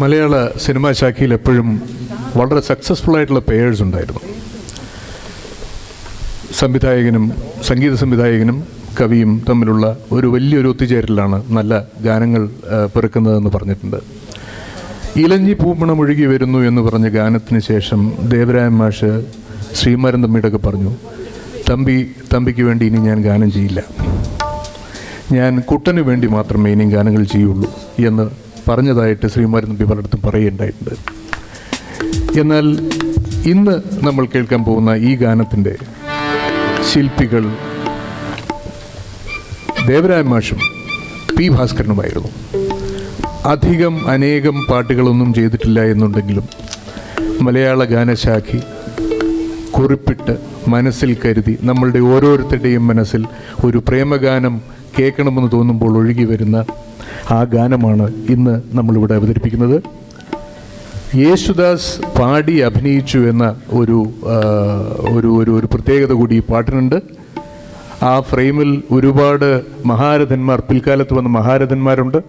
മലയാള cinema ശാഖയിൽ എപ്പോഴും വളരെ സക്സസ്ഫുൾ ആയിട്ടുള്ള പേയേഴ്സ് ഉണ്ടായിരുന്നു. സംവിധായകനും സംഗീത സംവിധായകനും കവിയും തമ്മിലുള്ള ഒരു വലിയൊരു ഒത്തുചേരലാണ് നല്ല ഗാനങ്ങൾ പിറക്കുന്നതെന്ന് പറഞ്ഞിട്ടുണ്ട്. ഇലഞ്ഞി പൂമണമൊഴുകി വരുന്നു എന്ന് പറഞ്ഞ ഗാനത്തിന് ശേഷം ദേവരായൻ മാഷ് ശ്രീമാരൻ തമ്മിയുടെയൊക്കെ പറഞ്ഞു, തമ്പിക്ക് വേണ്ടി ഇനി ഞാൻ ഗാനം ചെയ്യില്ല, ഞാൻ കുട്ടന് വേണ്ടി മാത്രമേ ഇനി ഗാനങ്ങൾ ചെയ്യുള്ളൂ എന്ന് പറഞ്ഞതായിട്ട് ശ്രീമാരൻ തമ്പി പലയിടത്തും പറയുകയുണ്ടായിട്ടുണ്ട്. എന്നാൽ ഇന്ന് നമ്മൾ കേൾക്കാൻ പോകുന്ന ഈ ഗാനത്തിൻ്റെ ശില്പികൾ ദേവരായൻ മാഷും പി ഭാസ്കരനുമായിരുന്നു. അനേകം പാട്ടുകളൊന്നും ചെയ്തിട്ടില്ല എന്നുണ്ടെങ്കിലും മലയാള ഗാനശാഖി കുറിപ്പിട്ട് മനസ്സിൽ കരുതി നമ്മളുടെ ഓരോരുത്തരുടെയും മനസ്സിൽ ഒരു പ്രേമഗാനം കേൾക്കണമെന്ന് തോന്നുമ്പോൾ ഒഴുകി വരുന്ന ആ ഗാനമാണ് ഇന്ന് നമ്മളിവിടെ അവതരിപ്പിക്കുന്നത്. യേശുദാസ് പാടി അഭിനയിച്ചു എന്ന ഒരു പ്രത്യേകത കൂടി ഈ പാട്ടിനുണ്ട്. ആ ഫ്രെയിമിൽ ഒരുപാട് മഹാരഥന്മാർ, പിൽക്കാലത്ത് വന്ന മഹാരഥന്മാരുണ്ട്.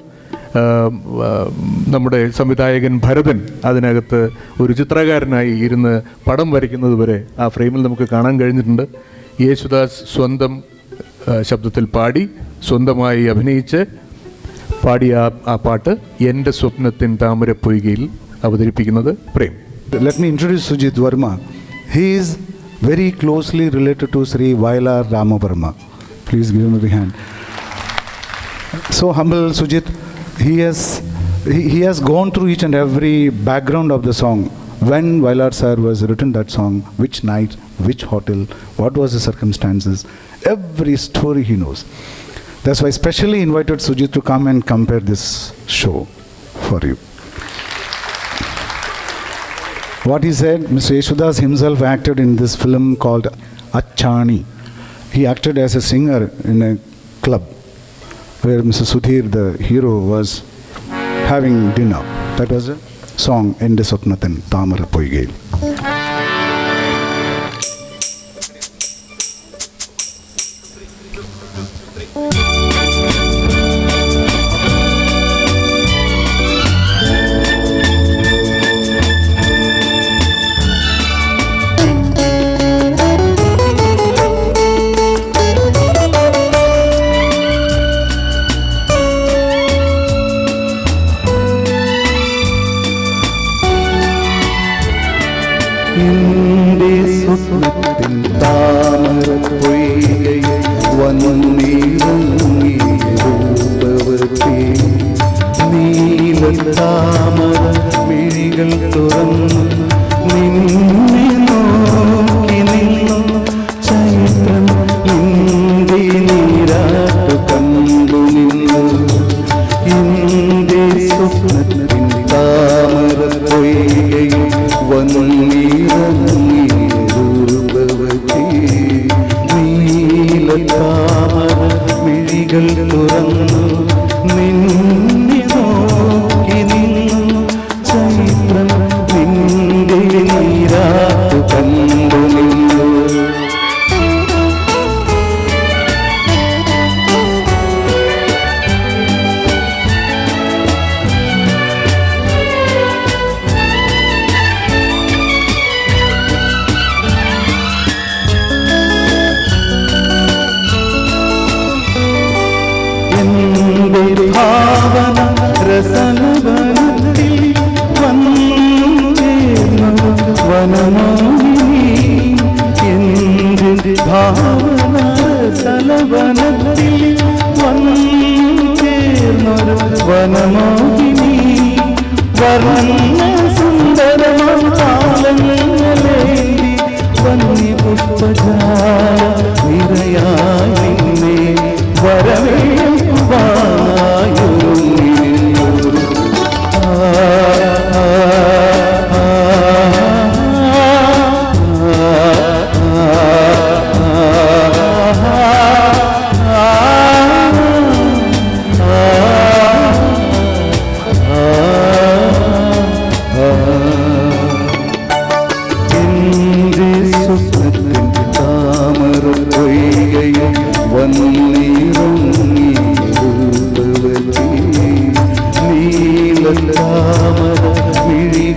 നമ്മുടെ സംവിധായകൻ ഭരതൻ അതിനകത്ത് ഒരു ചിത്രകാരനായി ഇരുന്ന് പടം വരയ്ക്കുന്നത് വരെ ആ ഫ്രെയിമിൽ നമുക്ക് കാണാൻ കഴിഞ്ഞിട്ടുണ്ട്. യേശുദാസ് സ്വന്തം ശബ്ദത്തിൽ പാടി, സ്വന്തമായി അഭിനയിച്ച് പാടിയ ആ പാട്ട് എൻ്റെ സ്വപ്നത്തിൻ താമരപ്പൊയ്കയിൽ അവതരിപ്പിക്കുന്നത് Prem. Let me introduce Sujit Verma. He is very closely related to Sri Vailar Ramavarma. Please give him a big hand. So humble Sujit. He has gone through each and every background of the song. When Vailar sir was written that song, which night, which hotel, what was the circumstances, every story he knows. That's why I specially invited Sujit to come and compare this show for you. What he said, Mr. Yeshudas himself acted in this film called Achani. He acted as a singer in a club where Mr. Sudhir, the hero, was having dinner. That was a song, Ende Swapnathin Thamarapoyigayil. എന്റെ സ്വപ്നത്തിൻ താമരപ്പൊയ്കയിൽ വന്നിറങ്ങി രൂപവതി നീലത്താമര മിഴികൾ തുറന്നു നിന്നെ നോക്കി നിന്നു Chaithram India നീരാട്ടു കണ്ടു നിന്നു എന്റെ സ്വപ്നത്തിൻ താമരപ്പൊയ്കയിൽ വന്നിറങ്ങി രൂപവതി നീലത്താമര മിഴികൾ തുറന്നു നിന്നെ നോക്കി നിന്നു ചൈത്രം നിന്റെ നീരാട്ടു കണ്ടു നിന്നു. ഭാവന രസനവനത്തിൽ വന്നേർന്നു വനമോഹിനി എൻ്റെ ഭാവന രസനവനത്തിൽ വന്നേർന്നൊരു വനമോഹിനി വർണ്ണ സുന്ദരമാം താളങ്ങളേന്തി വന്നി പുഷ്പജാല നിറയായി നിന്നെ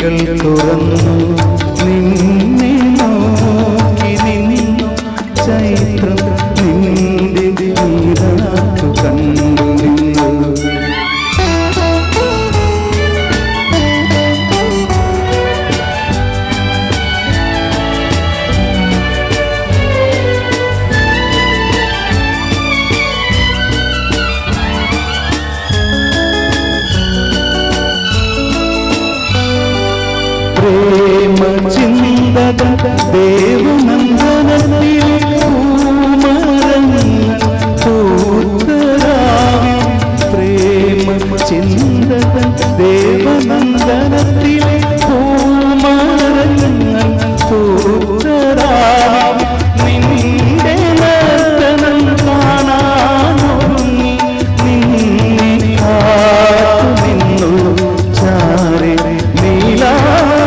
മിഴികൾ തുറന്നു നിന്നെ നോക്കി നിന്നു ചൈത്രം നിന്റെ നീരാട്ടു കണ്ടു നിന്നു. പ്രേമ ചിന്തക ദേവനന്ദനത്തിൽ പൂമരങ്ങൾ പൂത്തരാവിൽ. പ്രേമ ചിന്തക ദേവനന്ദനത്തിൽ പൂമരങ്ങൾ പൂത്തരാവിൽ. നിന്റെ നർത്തനം കാണാനൊരുങ്ങി നിന്നെ കാത്തു നിന്നു ചാരെ നീലാകാശവും